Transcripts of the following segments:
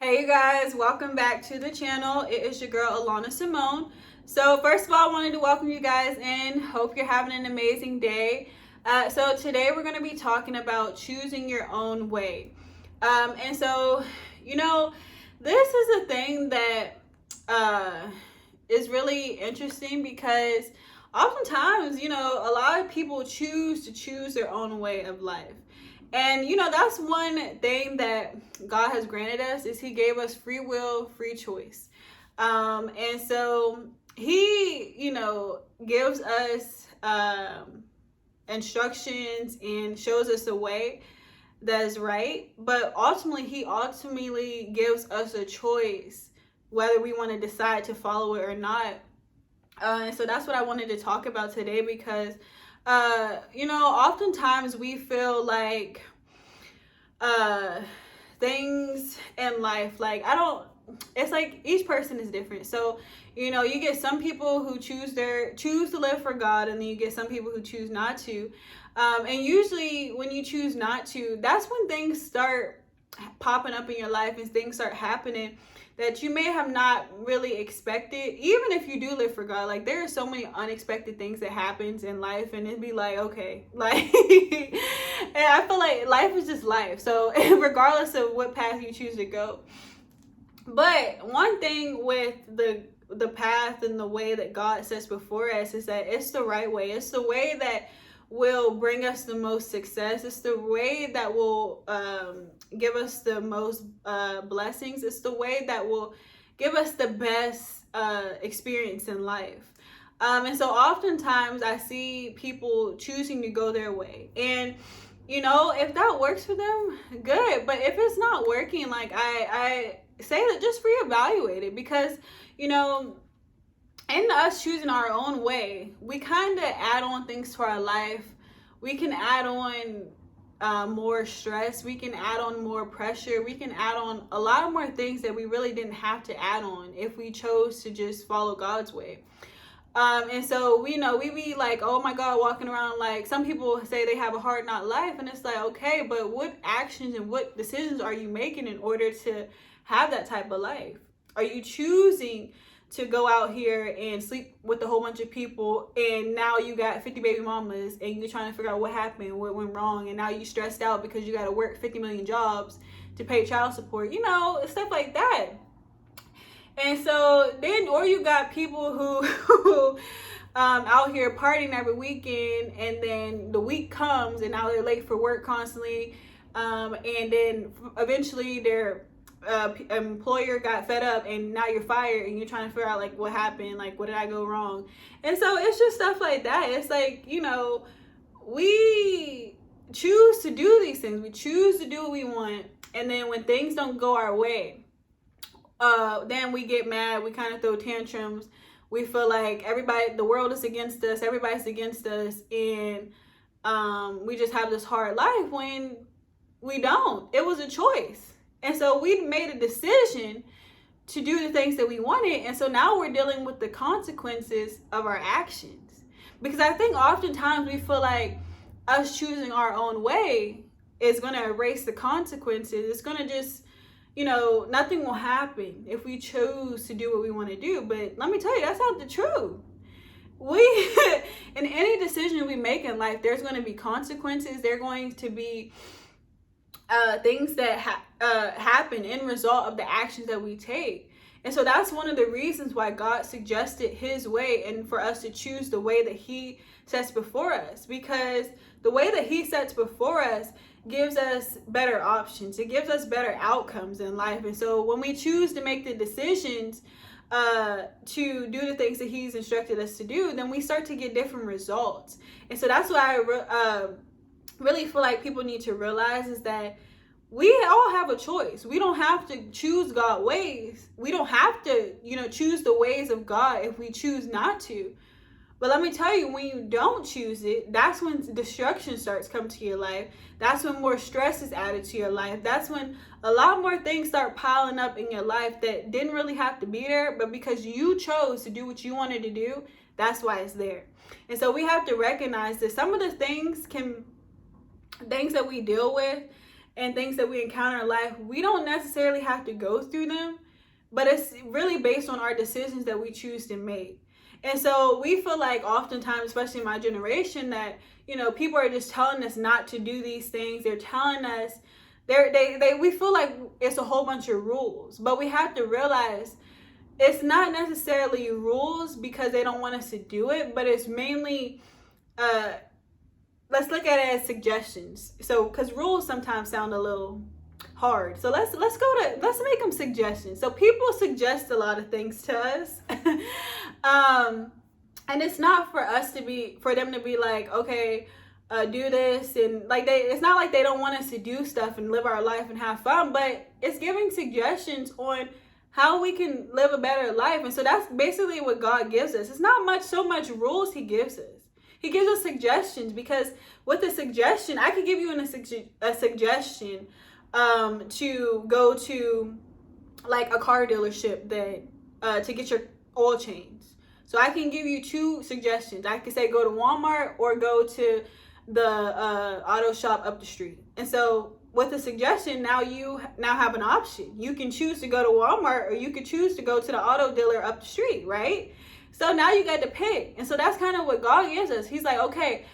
Hey you guys, welcome back to the channel. It is your girl Alana Simone. So first of all, I wanted to welcome you guys in. Hope you're having an amazing day. So today we're going to be talking about choosing your own way. And so, this is a thing that is really interesting because oftentimes, a lot of people choose their own way of life. And that's one thing that God has granted us is he gave us free will, free choice. And so he, gives us instructions and shows us a way that is right. But he ultimately gives us a choice whether we want to decide to follow it or not. And so that's what I wanted to talk about today because oftentimes we feel like things in life, it's like each person is different. So, you get some people who choose to live for God, and then you get some people who choose not to. And usually when you choose not to, that's when things start popping up in your life and things start happening that you may have not really expected. Even if you do live for God, like there are so many unexpected things that happens in life, and it'd be like, okay, like and I feel like life is just life, so regardless of what path you choose to go. But one thing with the path and the way that God sets before us is that it's the right way. It's the way that will bring us the most success. It's the way that will give us the most blessings. It's the way that will give us the best experience in life. And so oftentimes I see people choosing to go their way. And, if that works for them, good. But if it's not working, like I say that just reevaluate it because, in us choosing our own way, we kind of add on things to our life. We can add on more stress. We can add on more pressure. We can add on a lot of more things that we really didn't have to add on if we chose to just follow God's way. And so we be like, oh my God, walking around like some people say they have a hard knock life, and it's like, okay, but what actions and what decisions are you making in order to have that type of life? Are you choosing to go out here and sleep with a whole bunch of people, and now you got 50 baby mamas, and you're trying to figure out what happened, what went wrong, and now you stressed out because you got to work 50 million jobs to pay child support, stuff like that. And so then, or you got people who out here partying every weekend, and then the week comes and now they're late for work constantly, and then eventually their employer got fed up and now you're fired and you're trying to figure out like what happened, like what did I go wrong. And so it's just stuff like that. It's like, we choose to do these things, we choose to do what we want, and then when things don't go our way, then we get mad, we kind of throw tantrums, we feel like the world is against us, everybody's against us, and we just have this hard life when we don't. It was a choice. And so we made a decision to do the things that we wanted. And so now we're dealing with the consequences of our actions. Because I think oftentimes we feel like us choosing our own way is going to erase the consequences. It's going to just, nothing will happen if we choose to do what we want to do. But let me tell you, that's not the truth. In any decision we make in life, there's going to be consequences. There are going to be things that happen in result of the actions that we take. And so that's one of the reasons why God suggested his way and for us to choose the way that he sets before us, because the way that he sets before us gives us better options. It gives us better outcomes in life. And so when we choose to make the decisions to do the things that he's instructed us to do, then we start to get different results. And so that's why I really feel like people need to realize is that we all have a choice. We don't have to choose God's ways. We don't have to, choose the ways of God if we choose not to. But let me tell you, when you don't choose it, that's when destruction starts coming to your life. That's when more stress is added to your life. That's when a lot more things start piling up in your life that didn't really have to be there, but because you chose to do what you wanted to do, that's why it's there. And so we have to recognize that some of the things that we deal with and things that we encounter in life, we don't necessarily have to go through them, but it's really based on our decisions that we choose to make. And so we feel like oftentimes, especially in my generation, that, you know, people are just telling us not to do these things. They're telling us, we feel like it's a whole bunch of rules, but we have to realize it's not necessarily rules because they don't want us to do it, but it's mainly, let's look at it as suggestions. So, because rules sometimes sound a little hard. So let's make them suggestions. So people suggest a lot of things to us. And it's not for them to be like, okay, do this, and like it's not like they don't want us to do stuff and live our life and have fun, but it's giving suggestions on how we can live a better life. And so that's basically what God gives us. It's not so much rules he gives us. He gives us suggestions, because with a suggestion, I could give you a suggestion to go to like a car dealership that to get your oil change. So I can give you two suggestions. I could say go to Walmart or go to the auto shop up the street. And so with a suggestion, now you have an option. You can choose to go to Walmart, or you could choose to go to the auto dealer up the street, right? So now you got to pick. And so that's kind of what God gives us. He's like, okay,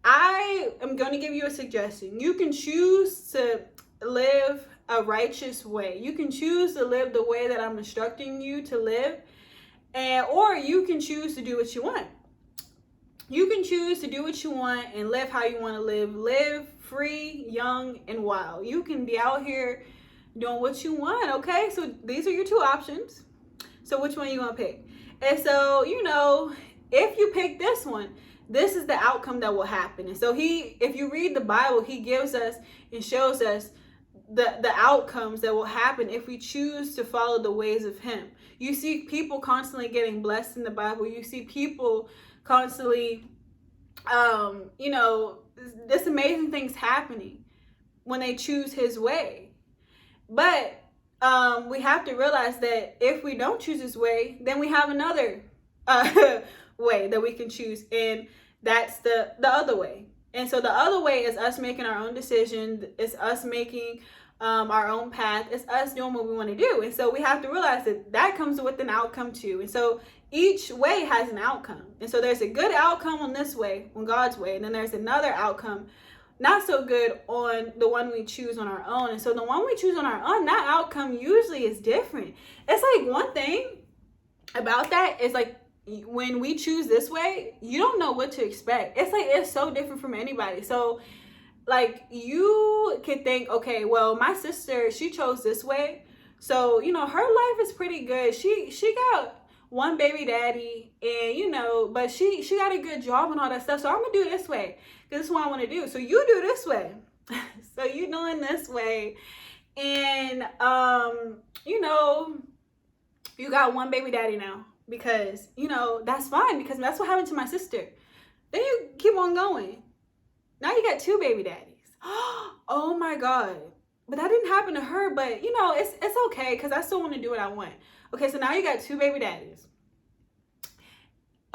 I am going to give you a suggestion. You can choose to live a righteous way. You can choose to live the way that I'm instructing you to live, or you can choose to do what you want. You can choose to do what you want and live how you want to live. Live free, young, and wild. You can be out here doing what you want, okay? So these are your two options. So which one are you going to pick? And so, you know, if you pick this one, this is the outcome that will happen. And so if you read the Bible, he gives us and shows us the outcomes that will happen if we choose to follow the ways of him. You see people constantly getting blessed in the Bible. You see people constantly, you know, this amazing things happening when they choose his way. But we have to realize that if we don't choose his way, then we have another way that we can choose, and that's the other way. And so the other way is us making our own decisions. It's us making our own path. It's us doing what we want to do. And so we have to realize that comes with an outcome too. And so each way has an outcome. And so there's a good outcome on this way, on God's way, and then there's another outcome, not so good, on the one we choose on our own. And so the one we choose on our own, that outcome usually is different. It's like, one thing about that is like, when we choose this way, you don't know what to expect. It's like, it's so different from anybody. So like, you could think, okay, well, my sister, she chose this way, so, you know, her life is pretty good. She got one baby daddy, and, you know, but she got a good job and all that stuff. So I'm gonna do it this way, because this is what I want to do. So you do this way. So you doing this way, and you know, you got one baby daddy now, because, you know, that's fine, because that's what happened to my sister. Then you keep on going. Now you got two baby daddies. Oh my God. But that didn't happen to her. But, you know, it's okay, because I still want to do what I want. Okay, so now you got two baby daddies.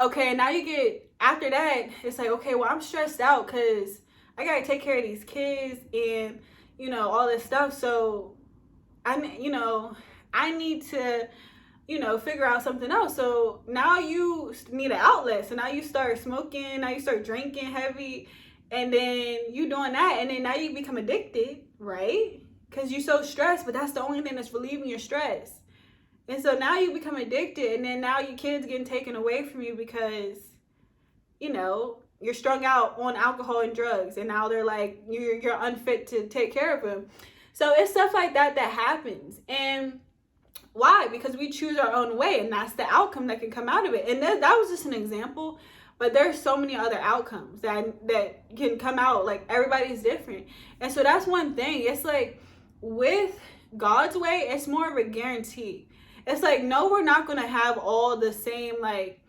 Okay, now you get, after that, it's like, okay, well, I'm stressed out because I got to take care of these kids and, you know, all this stuff. So, I need to, you know, figure out something else. So now you need an outlet. So now you start smoking, now you start drinking heavy, and then you doing that, and then now you become addicted, right? Because you're so stressed, but that's the only thing that's relieving your stress. And so now you become addicted, and then now your kids getting taken away from you because, you know, you're strung out on alcohol and drugs, and now they're like, you're unfit to take care of them. So it's stuff like that happens. And why? Because we choose our own way, and that's the outcome that can come out of it. And that was just an example, but there's so many other outcomes that can come out. Like, everybody's different. And so that's one thing. It's like, with God's way, it's more of a guarantee. It's like, no, we're not going to have all the same, like,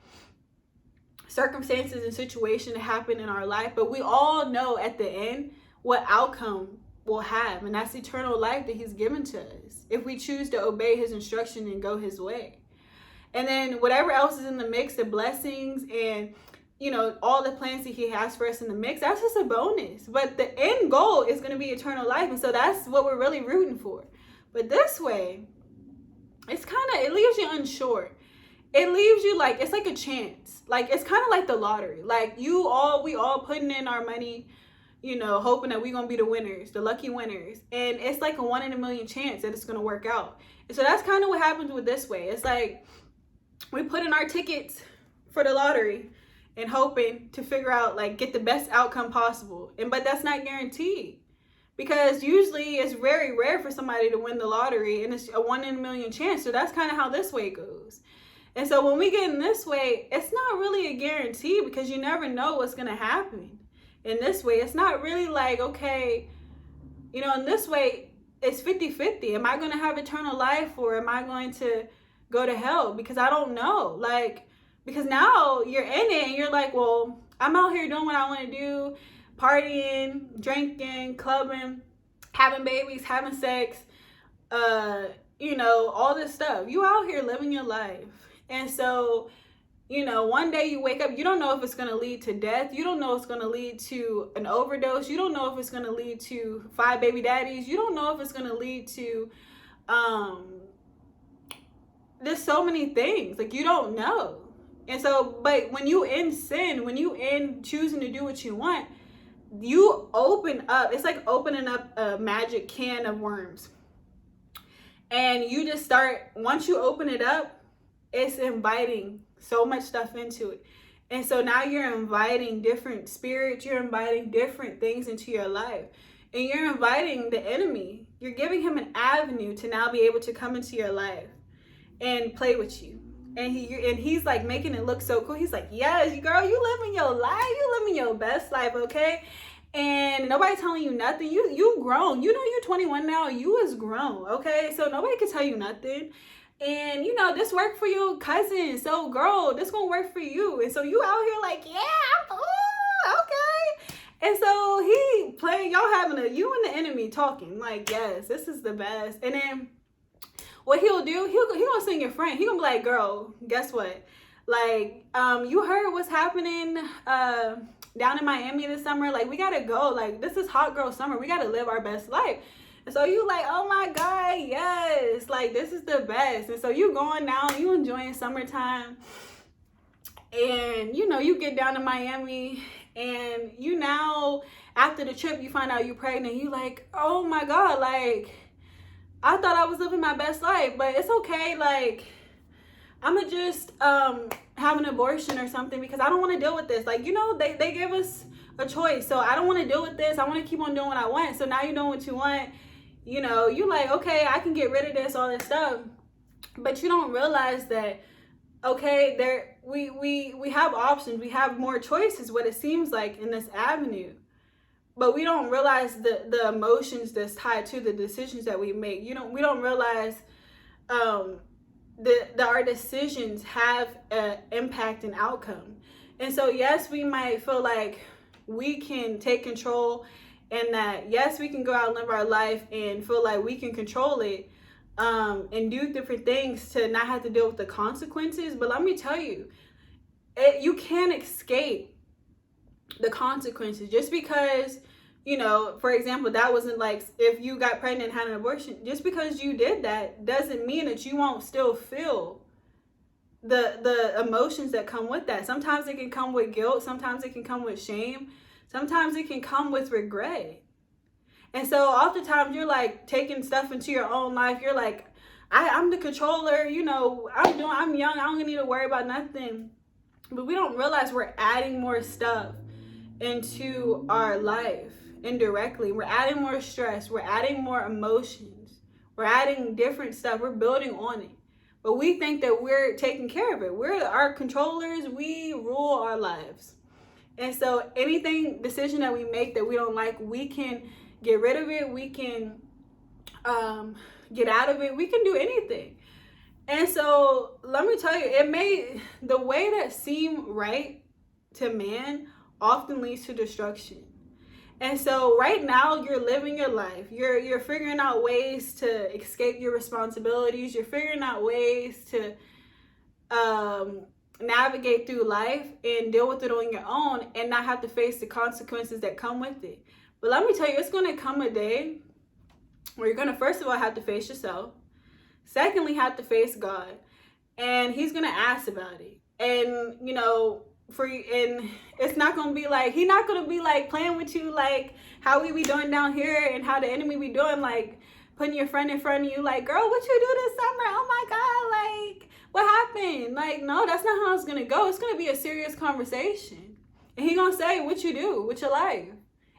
circumstances and situations that happen in our life, but we all know at the end what outcome we'll have, and that's eternal life that he's given to us if we choose to obey his instruction and go his way. And then whatever else is in the mix, the blessings and you know, all the plans that he has for us in the mix, that's just a bonus. But the end goal is going to be eternal life. And so that's what we're really rooting for. But this way, it's kind of, it leaves you unsure. It leaves you like, it's like a chance. Like, it's kind of like the lottery. Like, we all putting in our money, you know, hoping that we're going to be the winners, the lucky winners. And it's like a 1 in a million chance that it's going to work out. And so that's kind of what happens with this way. It's like, we put in our tickets for the lottery and hoping to figure out, like, get the best outcome possible. But that's not guaranteed, because usually it's very rare for somebody to win the lottery, and it's a 1 in a million chance. So that's kind of how this way goes. And so when we get in this way, it's not really a guarantee, because you never know what's going to happen. In this way, it's not really like, okay, you know, in this way, it's 50-50. Am I going to have eternal life, or am I going to go to hell? Because I don't know. Like, because now you're in it and you're like, well, I'm out here doing what I want to do, partying, drinking, clubbing, having babies, having sex, you know, all this stuff. You out here living your life. And so, you know, one day you wake up, you don't know if it's going to lead to death. You don't know if it's going to lead to an overdose. You don't know if it's going to lead to 5 baby daddies. You don't know if it's going to lead to, there's so many things. Like, you don't know. And so, but when you in sin, when you in choosing to do what you want, you open up. It's like opening up a magic can of worms. And you just start, once you open it up, it's inviting so much stuff into it. And so now you're inviting different spirits, you're inviting different things into your life. And you're inviting the enemy. You're giving him an avenue to now be able to come into your life and play with you. And he's like making it look so cool. He's like, yes, girl, you living your life. You living your best life, okay? And nobody telling you nothing. You grown. You know you're 21 now. You is grown, okay? So nobody can tell you nothing. And, you know, this worked for your cousin. So, girl, this gonna work for you. And so you out here like, yeah, okay. And so he playing, y'all having you and the enemy talking. Like, yes, this is the best. And then what he'll do, he gonna send your friend. He gonna be like, girl, guess what? Like, you heard what's happening down in Miami this summer? Like, we gotta go. Like, this is hot girl summer. We gotta live our best life. And so you like, oh my God, yes. Like, this is the best. And so you going down, you enjoying summertime. And, you know, you get down to Miami, and you now, after the trip, you find out you're pregnant. You like, oh my God, like, I thought I was living my best life, but it's okay. Like, I'm gonna just have an abortion or something, because I don't want to deal with this. Like, you know, they give us a choice. So I don't want to deal with this. I want to keep on doing what I want. So now you know what you want. You know, you like, okay, I can get rid of this, all this stuff. But you don't realize that, okay, we have options. We have more choices, what it seems like, in this avenue. But we don't realize the emotions that's tied to the decisions that we make. We don't realize that our decisions have an impact and outcome. And so, yes, we might feel like we can take control, and that, yes, we can go out and live our life and feel like we can control it, and do different things to not have to deal with the consequences. But let me tell you, you can't escape the consequences. Just because, you know, for example, that wasn't like, if you got pregnant and had an abortion, just because you did that doesn't mean that you won't still feel the emotions that come with that. Sometimes it can come with guilt. Sometimes it can come with shame. Sometimes it can come with regret. And so oftentimes you're like taking stuff into your own life. You're like, I'm the controller, you know, I'm young, I don't need to worry about nothing. But we don't realize we're adding more stuff into our life indirectly. We're adding more stress. We're adding more emotions. We're adding different stuff. We're building on it. But we think that we're taking care of it. We're our controllers. We rule our lives. And so decision that we make that we don't like, we can get rid of it. We can get out of it. We can do anything. And so let me tell you, the way that seem right to man often leads to destruction. And so right now you're living your life. You're figuring out ways to escape your responsibilities. You're figuring out ways to navigate through life and deal with it on your own and not have to face the consequences that come with it. But let me tell you, it's going to come a day where you're going to, first of all, have to face yourself. Secondly, have to face God. And he's going to ask about it. And, you know, and it's not going to be like, he's not going to be like playing with you like how we be doing down here and how the enemy be doing, like putting your friend in front of you like, girl, what you do this summer? Oh my God, like, what happened? Like, no, that's not how it's going to go. It's going to be a serious conversation. And he going to say what you do with your life.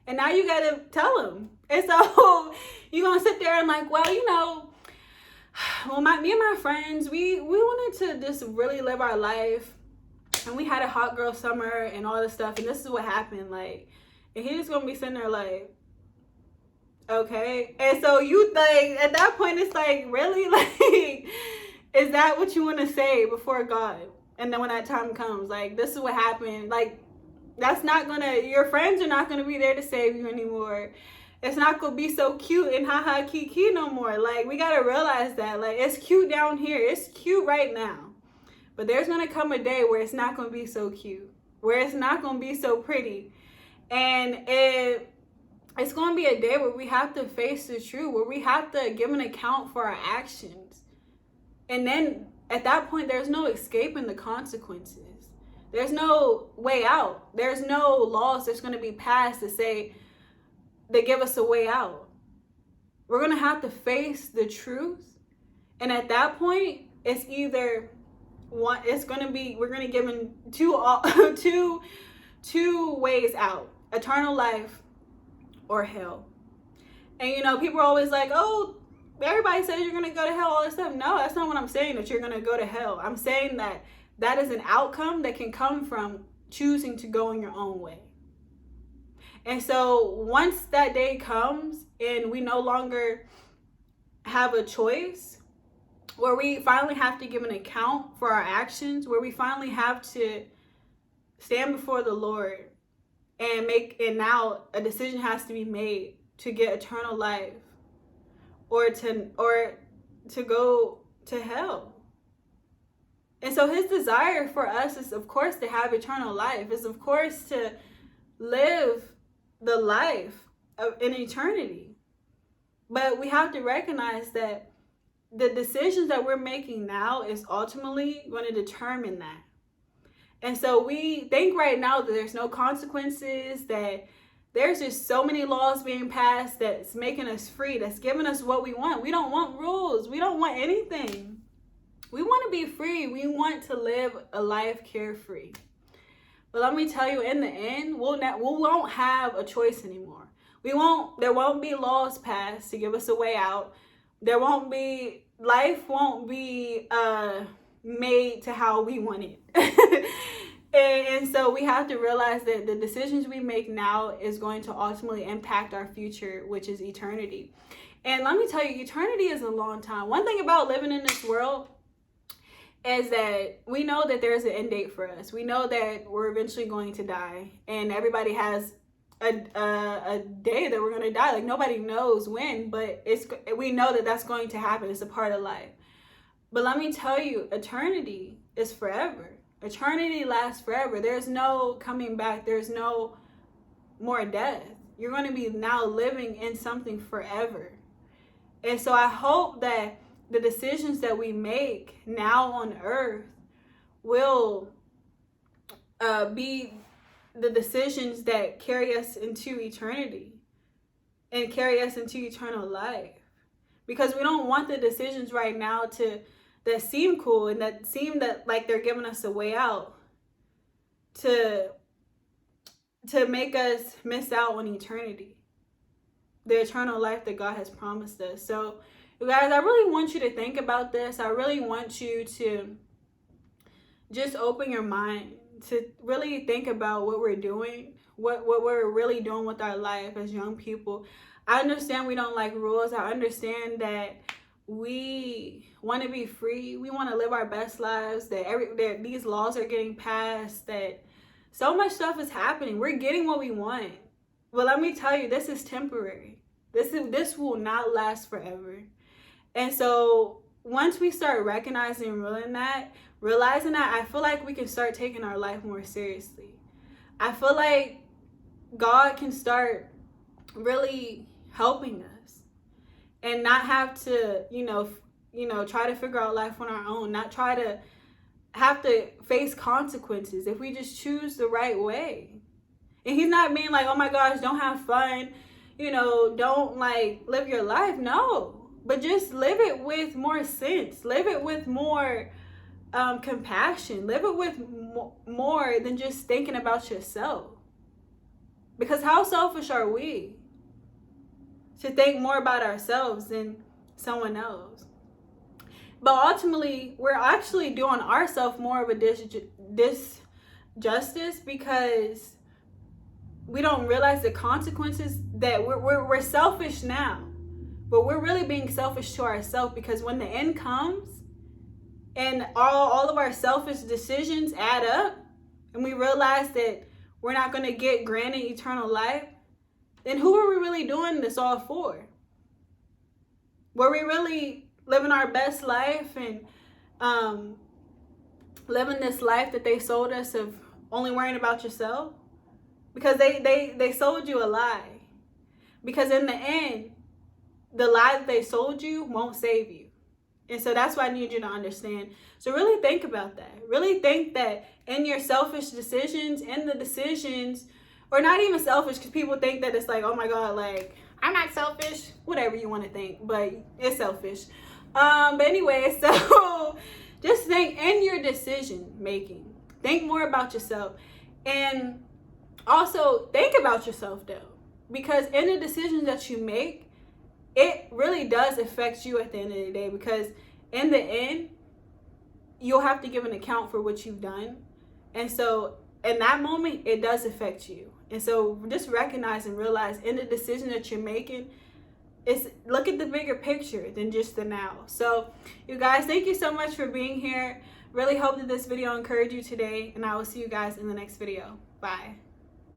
And now you got to tell him. And so you're going to sit there and like, well, you know, well, me and my friends, we wanted to just really live our life. And we had a hot girl summer and all this stuff. And this is what happened. Like, and he's just going to be sitting there like, okay. And so you like, at that point, it's like, really? Like, is that what you want to say before God? And then when that time comes, like, this is what happened. Like, that's not going to, your friends are not going to be there to save you anymore. It's not going to be so cute and haha kiki no more. Like, we got to realize that. Like, it's cute down here. It's cute right now. But there's going to come a day where it's not going to be so cute. Where it's not going to be so pretty. And it's going to be a day where we have to face the truth. Where we have to give an account for our actions. And then, at that point, there's no escaping the consequences. There's no way out. There's no laws that's going to be passed to say, they give us a way out. We're going to have to face the truth. And at that point, it's either one, it's going to be, we're going to give them two ways out: eternal life or hell. And you know, people are always like, oh, everybody says you're going to go to hell, all this stuff. No, that's not what I'm saying, that you're going to go to hell. I'm saying that that is an outcome that can come from choosing to go in your own way. And so once that day comes and we no longer have a choice, where we finally have to give an account for our actions, where we finally have to stand before the Lord and now a decision has to be made to get eternal life or to go to hell. And so his desire for us is, of course, to have eternal life, is, of course, to live the life of in eternity. But we have to recognize that the decisions that we're making now is ultimately going to determine that. And so we think right now that there's no consequences, that there's just so many laws being passed that's making us free, that's giving us what we want. We don't want rules. We don't want anything. We want to be free. We want to live a life carefree. But let me tell you, in the end, we won't have a choice anymore. There won't be laws passed to give us a way out. Life won't be made to how we want it. and so we have to realize that the decisions we make now is going to ultimately impact our future, which is eternity. And let me tell you, eternity is a long time. One thing about living in this world is that we know that there's an end date for us. We know that we're eventually going to die, and everybody has a day that we're going to die. Like, nobody knows when, but we know that that's going to happen. It's a part of life. But let me tell you, eternity is forever. Eternity lasts forever. There's no coming back. There's no more death. You're going to be now living in something forever. And so I hope that the decisions that we make now on earth will be the decisions that carry us into eternity and carry us into eternal life. Because we don't want the decisions right now that seem cool and that seem that like they're giving us a way out to make us miss out on eternity, the eternal life that God has promised us. So, you guys, I really want you to think about this. I really want you to just open your mind to really think about what we're doing, what we're really doing with our life as young people. I understand we don't like rules. I understand that we want to be free. We want to live our best lives, that these laws are getting passed, that so much stuff is happening. We're getting what we want. But let me tell you, this is temporary. This will not last forever. And so once we start recognizing and realizing that, I feel like we can start taking our life more seriously. I feel like God can start really helping us and not have to, try to figure out life on our own, not try to have to face consequences if we just choose the right way. And he's not being like, oh my gosh, don't have fun, don't like live your life. No, but just live it with more sense, live it with more compassion, live it with more than just thinking about yourself. Because how selfish are we to think more about ourselves than someone else? But ultimately, we're actually doing ourselves more of a disjustice because we don't realize the consequences. That we're selfish now, but we're really being selfish to ourselves, because when the end comes and all of our selfish decisions add up and we realize that we're not going to get granted eternal life, then who are we really doing this all for? Were we really living our best life and living this life that they sold us of only worrying about yourself? Because they sold you a lie. Because in the end, the lie that they sold you won't save you. And so that's why I need you to understand. So really think about that. Really think that in your selfish decisions, in the decisions, or not even selfish, because people think that it's like, oh my God, like, I'm not selfish. Whatever you want to think, but it's selfish. But anyway, so just think in your decision making. Think more about yourself. And also think about yourself though. Because in the decisions that you make, it really does affect you at the end of the day. Because in the end, you'll have to give an account for what you've done. And so in that moment, it does affect you. And so just recognize and realize in the decision that you're making, look at the bigger picture than just the now. So you guys, thank you so much for being here. Really hope that this video encouraged you today. And I will see you guys in the next video. Bye.